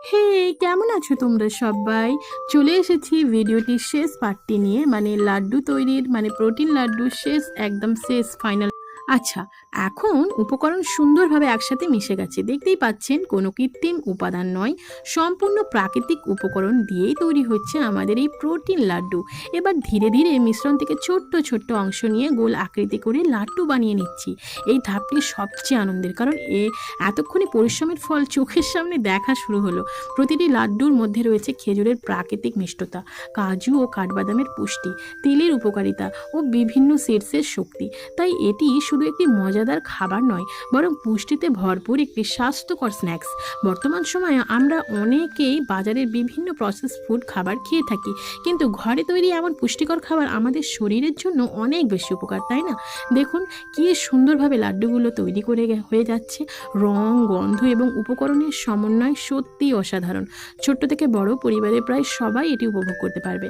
হে, কেমন আছো তোমরা সবাই? চলে এসেছি ভিডিওটির শেষ পার্টটি নিয়ে, মানে লাড্ডু তৈরির, মানে প্রোটিন লাড্ডু শেষ, একদম শেষ ফাইনাল। আচ্ছা, এখন উপকরণ সুন্দরভাবে একসাথে মিশে গেছে, দেখতেই পাচ্ছেন কোনো কৃত্রিম উপাদান নয়, সম্পূর্ণ প্রাকৃতিক উপকরণ দিয়েই তৈরি হচ্ছে আমাদের এই প্রোটিন লাড্ডু। এবার ধীরে ধীরে মিশ্রণ থেকে ছোট্ট ছোট্ট অংশ নিয়ে গোল আকৃতি করে লাড্ডু বানিয়ে নিচ্ছি। এই ধাপটি সবচেয়ে আনন্দের, কারণ এতক্ষণে পরিশ্রমের ফল চোখের সামনে দেখা শুরু হলো। প্রতিটি লাড্ডুর মধ্যে রয়েছে খেজুরের প্রাকৃতিক মিষ্টতা, কাজু ও কাঠবাদামের পুষ্টি, তিলের উপকারিতা ও বিভিন্ন সিডসের শক্তি। তাই এটি শুধু একটি মজাদার খাবার নয়, বরং পুষ্টিতে ভরপুর একটি স্বাস্থ্যকর স্ন্যাক্স। বর্তমান সময়ে আমরা অনেকেই বাজারের বিভিন্ন প্রসেস ফুড খাবার খেয়ে থাকি, কিন্তু ঘরে তৈরি এমন পুষ্টিকর খাবার আমাদের শরীরের জন্য অনেক বেশি উপকার, তাই না? দেখুন কি সুন্দরভাবে লাড্ডুগুলো তৈরি করে হয়ে যাচ্ছে। রং, গন্ধ এবং উপকরণের সমন্বয় সত্যিই অসাধারণ। ছোট্ট থেকে বড় পরিবারের প্রায় সবাই এটি উপভোগ করতে পারবে।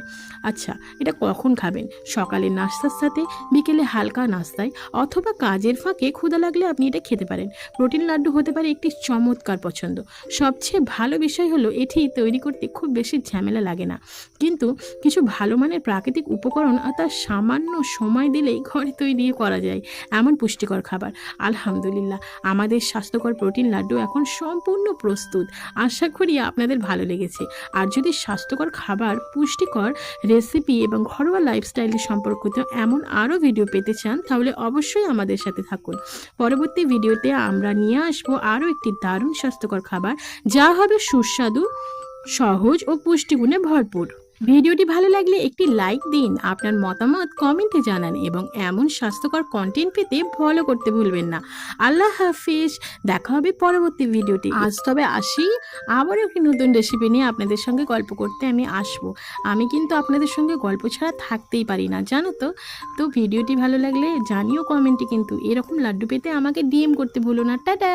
আচ্ছা, এটা কখন খাবেন? সকালের নাস্তার সাথে, বিকেলে হালকা নাস্তায়, অথবা কাজের ফাঁকে ক্ষুধা লাগলে আপনি এটা খেতে পারেন। প্রোটিন লাড্ডু হতে পারে একটি চমৎকার পছন্দ। সবচেয়ে ভালো বিষয় হলো এটি তৈরি করতে খুব বেশি ঝামেলা লাগে না, কিন্তু কিছু ভালো মানের প্রাকৃতিক উপকরণ আর তার সামান্য সময় দিলেই ঘরে তৈরি করা যায় এমন পুষ্টিকর খাবার। আলহামদুলিল্লাহ, আমাদের স্বাস্থ্যকর প্রোটিন লাড্ডু এখন সম্পূর্ণ প্রস্তুত। আশা করি আপনাদের ভালো লেগেছে। আর যদি স্বাস্থ্যকর খাবার, পুষ্টিকর রেসিপি এবং ঘরোয়া লাইফস্টাইলের সম্পর্কিত এমন আরও ভিডিও পেতে চান, তাহলে অবশ্যই আমাদের সাথে থাকুন। পরবর্তী ভিডিওতে আমরা নিয়ে আসবো আরও একটি দারুণ স্বাস্থ্যকর খাবার, যা হবে সুস্বাদু, সহজ ও পুষ্টিগুণে ভরপুর। ভিডিওটি ভালো লাগলে একটি লাইক দিন, আপনার মতামত কমেন্টে জানান এবং এমন স্বাস্থ্যকর কন্টেন্ট পেতে ফলো করতে ভুলবেন না। আল্লাহ হাফিজ, দেখা হবে পরবর্তী ভিডিওটি। আজ তবে আসি, আবার একটি নতুন রেসিপি নিয়ে আপনাদের সঙ্গে গল্প করতে আমি আসবো। আমি কিন্তু আপনাদের সঙ্গে গল্প ছাড়া থাকতেই পারি না, জানো তো। তো ভিডিওটি ভালো লাগলে জানিও কমেন্টে, কিন্তু এরকম লাড্ডু পেতে আমাকে ডিএম করতে ভুলো না। টাটা।